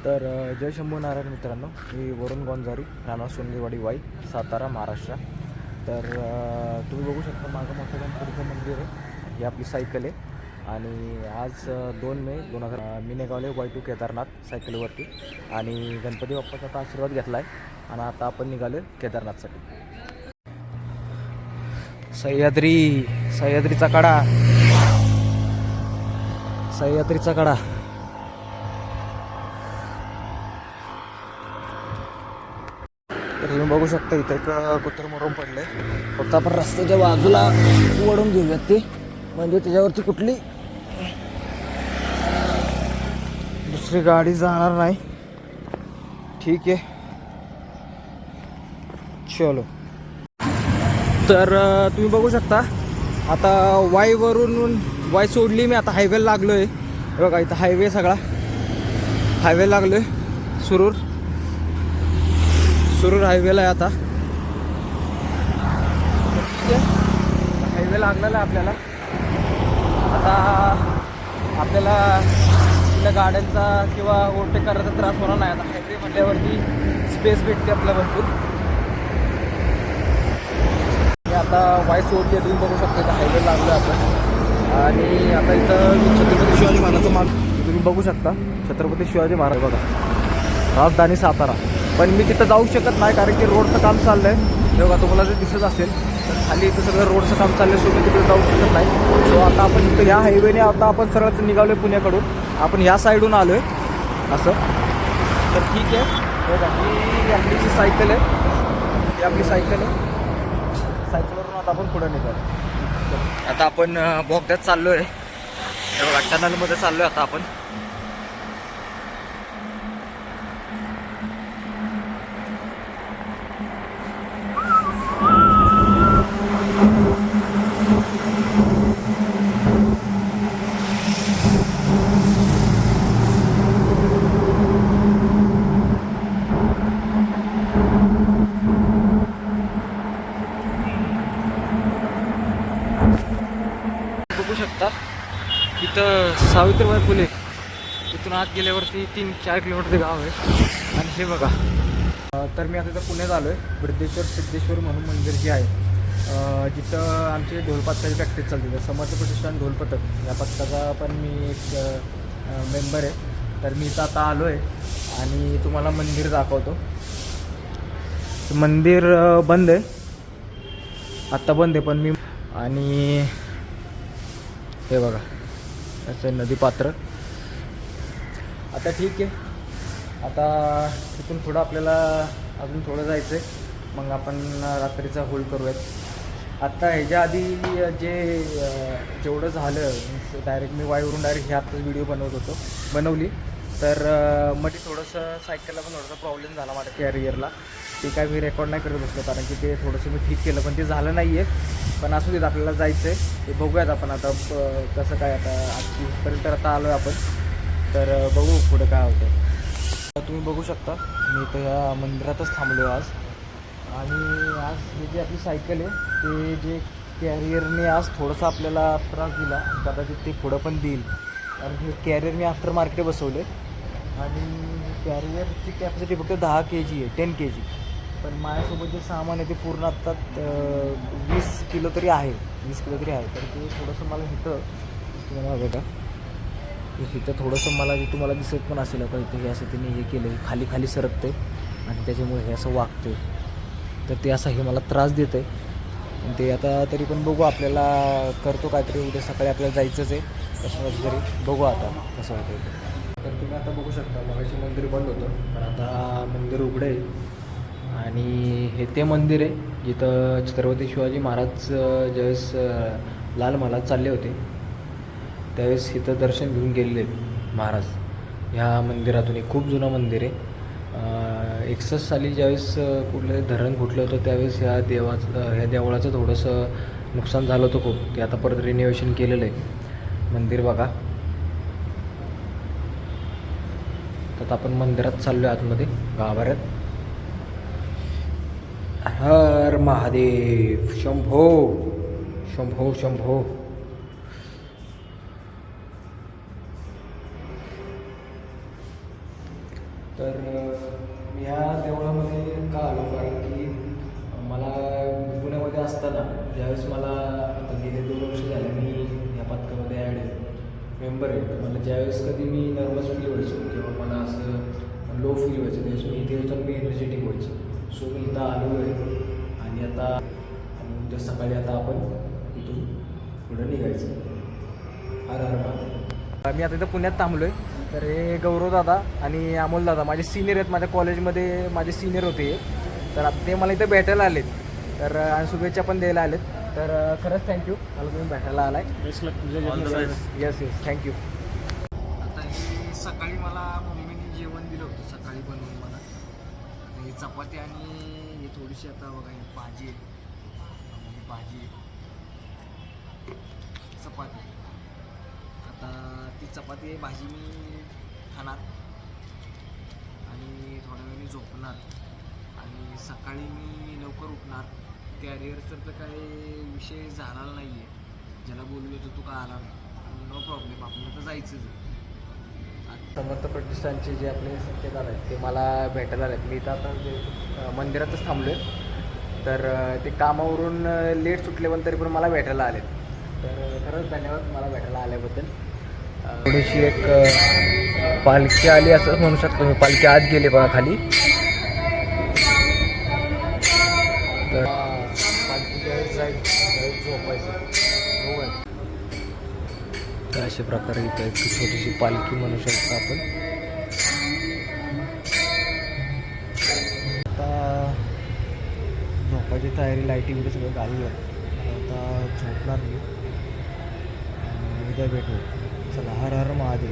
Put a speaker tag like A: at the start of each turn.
A: तर जय शंभू नारायण मित्रांनो, मी वरुण गोंजारी, राणा सोनगेवाडी वाई, सातारा, महाराष्ट्र. तर तुम्ही बघू शकता मागं मोठं गणपतीचं मंदिर आहे. ही आपली सायकल आहे आणि आज 2 मे 2000 मी निघालो Y2 केदारनाथ सायकलवरती आणि गणपती बाप्पाचा आता आशीर्वाद घेतला आहे आणि आता आपण निघालो केदारनाथसाठी. सह्याद्रीचा कडा, सह्याद्रीचा कडा. तर तुम्ही बघू शकता इथं एक कुत्र मरून पडले. फक्त आपण रस्त्याच्या बाजूला वळून घेऊयात ते, म्हणजे त्याच्यावरती कुठली दुसरी गाडी जाणार नाही. ठीक आहे, चलो. तर तुम्ही बघू शकता आता वाईवरून वाई सोडली मी, आता हायवेला लागलो आहे. बघा इथं हायवे, सगळा हायवे लागलो आहे. सुरूर हायवेला आहे आता. हायवे लागलेला आहे आपल्याला. आता आपल्याला आपल्या गाड्यांचा किंवा ओव्हरटेक करायचा त्रास होणार नाही. आता हायवे म्हटल्यावरती स्पेस भेटते आपल्याला भरपूर. आता वाई सोडली आहे, तुम्ही बघू शकता इथं हायवे लागलो आपण. आणि आता इथं छत्रपती शिवाजी महाराजाचं मार्ग तुम्ही बघू शकता. छत्रपती शिवाजी महाराज बघा, राजधानी सातारा. पण मी तिथं जाऊ शकत नाही कारण की रोडचं काम चाललं आहे. बघा तुम्हाला जर दिसत असेल तर खाली इथं सगळं रोडचं काम चाललं आहे, सो मी तिकडे जाऊ शकत नाही. सो आता आपण इथं ह्या हायवेने आता आपण सरळच निघालो आहे पुण्याकडून. आपण ह्या साईडून आलो आहे असं. तर ठीक आहे, बघा ही आपली जी सायकल आहे, ही आपली सायकल आहे. सायकलवरून आता आपण पुढे निघालो. आता आपण बोगद्यात चाललो आहे. बघा टनलमध्ये चाललो आहे आता आपण. बघू शकता इथं सावित्रीबाई फुले. इथून आत गेल्यावरती 3-4 किलोमीटरचे गाव आहे. आणि हे बघा, तर मी आता इथं पुण्यात आलो आहे. बृहदेश्वर सिद्धेश्वर म्हणून मंदिर जे आहे, जिथं आमची ढोलपथकाची प्रॅक्टिस चालते. तर समर्थ प्रतिष्ठान ढोलपथक या पथकाचा पण मी एक मेंबर आहे. तर मी इथं आता आलो आहे आणि तुम्हाला मंदिर दाखवतो. मंदिर बंद आहे, आत्ता बंद आहे. पण मी आणि हे बघा असं नदीपात्र. आता ठीक आहे, आता तिथून थोडं आपल्याला अजून थोडं जायचं आहे, मग आपण रात्रीचा होल्ड करूयात. आत्ता ह्याच्या आधी जेवढं झालं डायरेक्ट मी वाईवरून डायरेक्ट ह्या आत्ताच व्हिडिओ बनवली. तर मध्ये थोडंसं सायकलला पण थोडासा प्रॉब्लेम झाला माझ्या कॅरियरला. ते काय मी रेकॉर्ड नाही करत बसलो कारण की ते थोडंसं मी ठीक केलं, पण ते झालं नाही आहे. पण असू देत, आपल्याला जायचं आहे, ते बघूयात आपण आता कसं काय. आता आजपर्यंत आता आलो आहे आपण, तर बघू पुढं काय होतं. तुम्ही बघू शकता मी तर ह्या मंदिरातच थांबलो आहे आज. आणि आज हे जे आपली सायकल आहे ते जे कॅरियरने आज थोडंसं आपल्याला त्रास दिला, कदाचित ते पुढं पण देईल. कारण हे कॅरियर मी आफ्टर मार्केट बसवले आणि कॅरियरची कॅपॅसिटी फक्त 10 kg आहे, 10 kg. पण माझ्यासोबत जे सामान आहे ते पूर्ण आत्ता 20 किलो तरी आहे. तर ते थोडंसं मला इथं तुम्हाला बघा, इथं थोडंसं मला जे तुम्हाला दिसत पण असेल का, इथं हे असं तिने हे केलं, खाली सरकते आणि त्याच्यामुळे हे असं वागते. तर ते असं हे मला त्रास देतं आहे. ते आता तरी पण बघू, आपल्याला करतो काहीतरी. उद्या सकाळी आपल्याला जायचंच आहे कसं तरी, बघू आता कसं होतं ते. तर तुम्ही आता बघू शकता मगाशी मंदिर बंद होतं, पण आता मंदिर उघडं आहे. आणि हे ते मंदिर आहे जिथं छत्रपती शिवाजी महाराज ज्यावेळेस लाल महालात चालले होते त्यावेळेस इथं दर्शन घेऊन गेलेले महाराज. ह्या मंदिरातून एक खूप जुनं मंदिर आहे. 61 साली ज्यावेळेस कुठलं धरण फुटलं होतं त्यावेळेस ह्या देवळाचं थोडंसं नुकसान झालं होतं खूप. ते आता परत रिनोव्हेशन केलेलं आहे मंदिर बघा. तर आपण मंदिरात चाललो आहे आतमध्ये गाभाऱ्यात. हर महादेव, शंभो शंभो शंभो. तर मी ह्या देवळामध्ये का आलो कारण की मला पुण्यामध्ये असताना ज्यावेळेस मला आता गेले 2 वर्ष झाले मी ह्या पथकामध्ये ॲड आहे मेंबर आहे. तर मला ज्यावेळेस कधी मी नर्वस फील व्हायचो किंवा मला असं लो फील व्हायचं त्यावेळेस मी इथे येऊन मी एनर्जेटिक व्हायचो. सो मी इथं आलो आहे आणि आता आणि उद्या सकाळी आता आपण इथून पुढं निघायचं. हर हर महादेव. मी आता इथं पुण्यात थांबलो आहे. तर हे गौरव दादा आणि अमोल दादा माझे सिनियर आहेत. माझ्या कॉलेजमध्ये माझे सिनियर होते. तर आता ते मला इथं भेटायला आलेत. तर आणि शुभेच्छा पण द्यायला आलेत. तर खरंच थँक्यू मला तुम्ही भेटायला आलाय. Yes yes thank you. आता हे सकाळी मला मम्मीने जेवण दिलं होतं सकाळी बनवून मला. हे चपाती आणि हे थोडीशी आता बघा ही भाजी आहे. ही भाजी आहे चपाती. आता ती चपाती भाजी मी खाणार आणि थोड्या वेळाने झोपणार आणि सकाळी मी लवकर उठणार. कॅरियरचा तर काही विषय झाला नाही आहे. ज्याला बोललो होतो तो का आला नाही. नो प्रॉब्लेम आपल्याला तर जायचंच आहे. समर्थ प्रतिष्ठानचे जे आपले सत्तेदार आहेत ते मला भेटायला आले आहेत. मी इथं आता मंदिरातच थांबलो आहे. तर ते कामावरून लेट सुटले पण तरी पण मला भेटायला आलेत. तर खरंच धन्यवाद मला भेटायला आल्याबद्दल. थोडीशी एक पालखी आली असं म्हणू शकतो मी. पालखी आत गेली बघा खाली. तर पालखी त्यावेळेस जाईल त्यावेळेस झोपायचं हो आहे. तर अशा प्रकारे इथं एक छोटीशी पालखी म्हणू शकतो आपण. आता झोपायची तयारी लाईटिंग वगैरे सगळं घाललं आहे. आता झोपणार मी. उद्या भेटू. चला हर हर महादेव.